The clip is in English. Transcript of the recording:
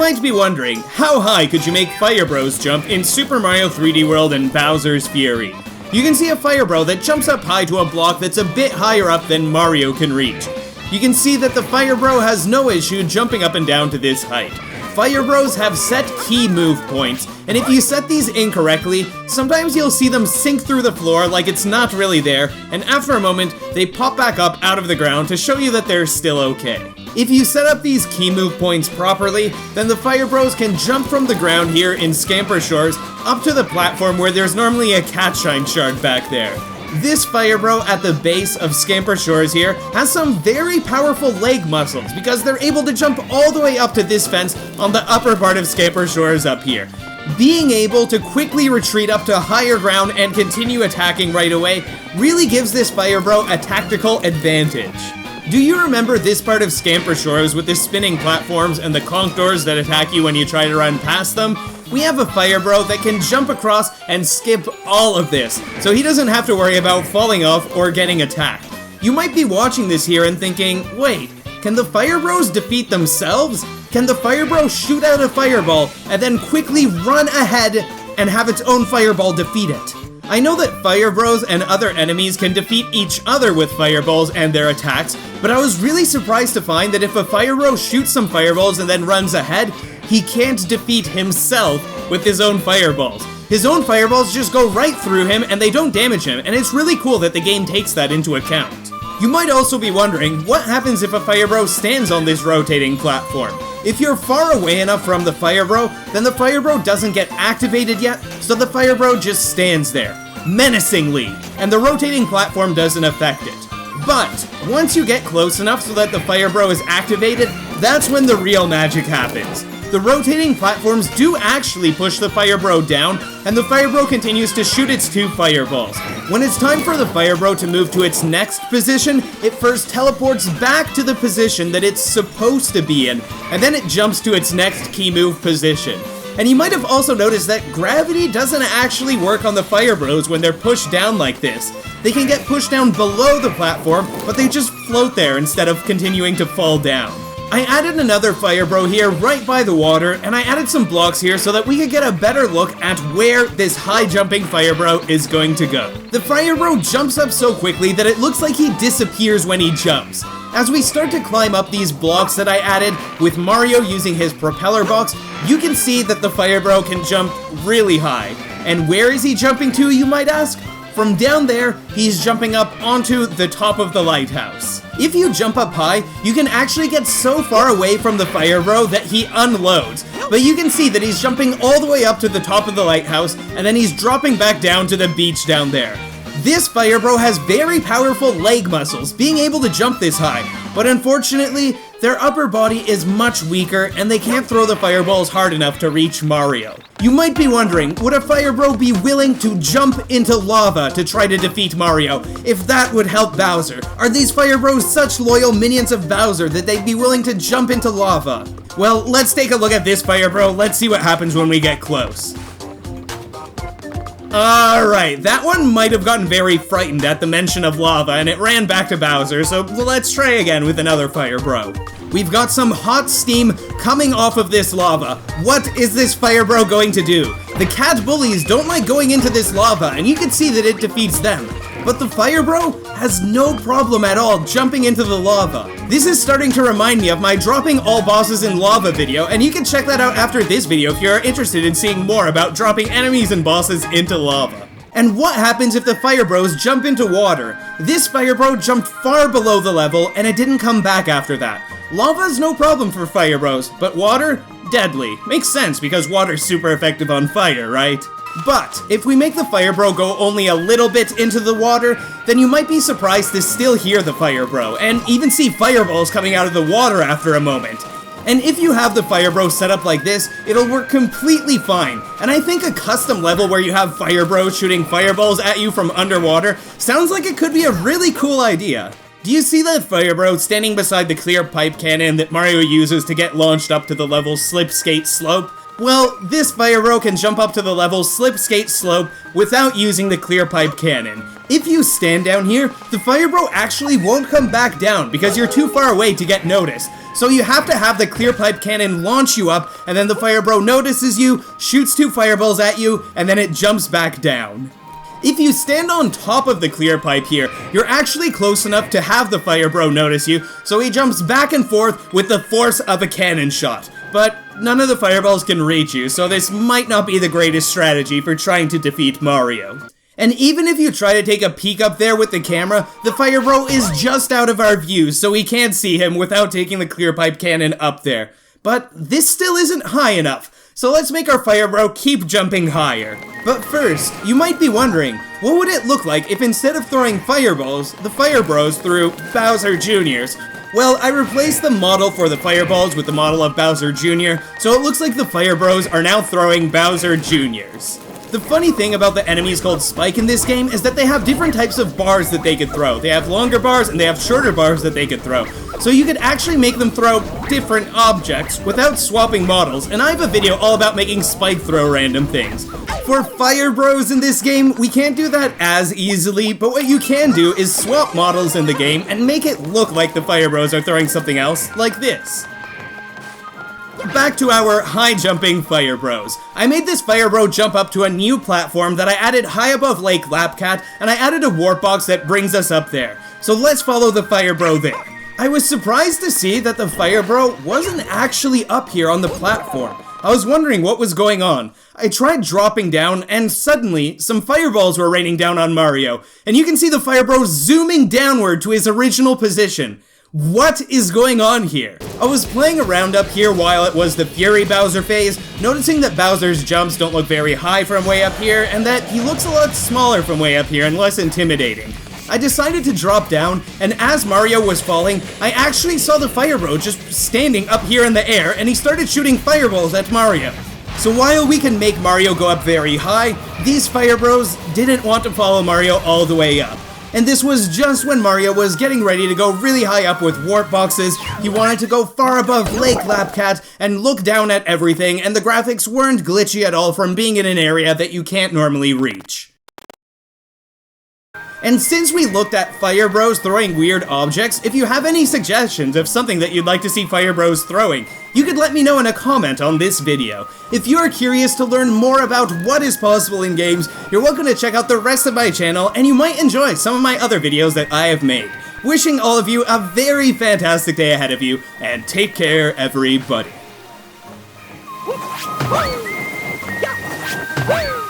might be wondering, how high could you make Fire Bros jump in Super Mario 3D World and Bowser's Fury? You can see a Fire Bro that jumps up high to a block that's a bit higher up than Mario can reach. You can see that the Fire Bro has no issue jumping up and down to this height. Fire Bros have set key move points, and if you set these incorrectly, sometimes you'll see them sink through the floor like it's not really there, and after a moment, they pop back up out of the ground to show you that they're still okay. If you set up these key move points properly, then the Fire Bros can jump from the ground here in Scamper Shores up to the platform where there's normally a catshine shard back there. This Fire Bro at the base of Scamper Shores here has some very powerful leg muscles because they're able to jump all the way up to this fence on the upper part of Scamper Shores up here. Being able to quickly retreat up to higher ground and continue attacking right away really gives this Fire Bro a tactical advantage. Do you remember this part of Scamper Shores with the spinning platforms and the conch doors that attack you when you try to run past them? We have a Fire Bro that can jump across and skip all of this, so he doesn't have to worry about falling off or getting attacked. You might be watching this here and thinking, wait, can the Fire Bros defeat themselves? Can the Fire Bro shoot out a fireball and then quickly run ahead and have its own fireball defeat it? I know that Fire Bros and other enemies can defeat each other with fireballs and their attacks, but I was really surprised to find that if a Fire Bro shoots some fireballs and then runs ahead, he can't defeat himself with his own fireballs. His own fireballs just go right through him and they don't damage him, and it's really cool that the game takes that into account. You might also be wondering, what happens if a Fire Bro stands on this rotating platform? If you're far away enough from the Fire Bro, then the Fire Bro doesn't get activated yet, so the Fire Bro just stands there, menacingly, and the rotating platform doesn't affect it. But once you get close enough so that the Fire Bro is activated, that's when the real magic happens. The rotating platforms do actually push the Fire Bro down, and the Fire Bro continues to shoot its two fireballs. When it's time for the Fire Bro to move to its next position, it first teleports back to the position that it's supposed to be in, and then it jumps to its next key move position. And you might have also noticed that gravity doesn't actually work on the Fire Bros when they're pushed down like this. They can get pushed down below the platform, but they just float there instead of continuing to fall down. I added another Fire Bro here right by the water, and I added some blocks here so that we could get a better look at where this high-jumping Fire Bro is going to go. The Fire Bro jumps up so quickly that it looks like he disappears when he jumps. As we start to climb up these blocks that I added, with Mario using his propeller box, you can see that the Fire Bro can jump really high. And where is he jumping to, you might ask? From down there, he's jumping up onto the top of the lighthouse. If you jump up high, you can actually get so far away from the Fire Bro that he unloads. But you can see that he's jumping all the way up to the top of the lighthouse, and then he's dropping back down to the beach down there. This Fire Bro has very powerful leg muscles, being able to jump this high, but unfortunately, their upper body is much weaker and they can't throw the fireballs hard enough to reach Mario. You might be wondering, would a Fire Bro be willing to jump into lava to try to defeat Mario, if that would help Bowser? Are these Fire Bros such loyal minions of Bowser that they'd be willing to jump into lava? Well, let's take a look at this Fire Bro, let's see what happens when we get close. Alright, that one might have gotten very frightened at the mention of lava and it ran back to Bowser, so let's try again with another Fire Bro. We've got some hot steam coming off of this lava. What is this Fire Bro going to do? The cat bullies don't like going into this lava, and you can see that it defeats them. But the Fire Bro has no problem at all jumping into the lava. This is starting to remind me of my dropping all bosses in lava video, and you can check that out after this video if you're interested in seeing more about dropping enemies and bosses into lava. And what happens if the Fire Bros jump into water? This Fire Bro jumped far below the level, and it didn't come back after that. Lava's no problem for Fire Bros, but water? Deadly. Makes sense because water's super effective on fire, right? But if we make the Fire Bro go only a little bit into the water, then you might be surprised to still hear the Fire Bro, and even see fireballs coming out of the water after a moment. And if you have the Fire Bro set up like this, it'll work completely fine. And I think a custom level where you have Fire Bros shooting fireballs at you from underwater sounds like it could be a really cool idea. Do you see that Fire Bro standing beside the clear pipe cannon that Mario uses to get launched up to the level Slipskate Slope? Well, this Fire Bro can jump up to the level Slipskate Slope without using the clear pipe cannon. If you stand down here, the Fire Bro actually won't come back down because you're too far away to get noticed. So you have to have the clear pipe cannon launch you up, and then the fire bro notices you, shoots 2 fireballs at you, and then it jumps back down. If you stand on top of the clear pipe here, you're actually close enough to have the fire bro notice you, so he jumps back and forth with the force of a cannon shot. But none of the fireballs can reach you, so this might not be the greatest strategy for trying to defeat Mario. And even if you try to take a peek up there with the camera, the fire bro is just out of our view, so we can't see him without taking the clear pipe cannon up there. But this still isn't high enough. So let's make our fire bro keep jumping higher. But first, you might be wondering, what would it look like if instead of throwing fireballs, the fire bros threw Bowser Jr.'s? Well, I replaced the model for the fireballs with the model of Bowser Jr., so it looks like the fire bros are now throwing Bowser Jr.'s. The funny thing about the enemies called Spike in this game is that they have different types of bars that they could throw. They have longer bars and they have shorter bars that they could throw. So you could actually make them throw different objects without swapping models, and I have a video all about making Spike throw random things. For fire bros in this game, we can't do that as easily, but what you can do is swap models in the game and make it look like the fire bros are throwing something else, like this. Back to our high-jumping fire bros. I made this fire bro jump up to a new platform that I added high above Lake Lapcat, and I added a warp box that brings us up there. So let's follow the fire bro there. I was surprised to see that the fire bro wasn't actually up here on the platform. I was wondering what was going on. I tried dropping down, and suddenly, some fireballs were raining down on Mario, and you can see the fire bro zooming downward to his original position. What is going on here? I was playing around up here while it was the Fury Bowser phase, noticing that Bowser's jumps don't look very high from way up here, and that he looks a lot smaller from way up here and less intimidating. I decided to drop down, and as Mario was falling, I actually saw the fire bro just standing up here in the air, and he started shooting fireballs at Mario. So while we can make Mario go up very high, these fire bros didn't want to follow Mario all the way up. And this was just when Mario was getting ready to go really high up with warp boxes. He wanted to go far above Lake Lapcat and look down at everything, and the graphics weren't glitchy at all from being in an area that you can't normally reach. And since we looked at fire bros throwing weird objects, if you have any suggestions of something that you'd like to see fire bros throwing, you could let me know in a comment on this video. If you're curious to learn more about what is possible in games, you're welcome to check out the rest of my channel, and you might enjoy some of my other videos that I have made. Wishing all of you a very fantastic day ahead of you, and take care, everybody. Woo!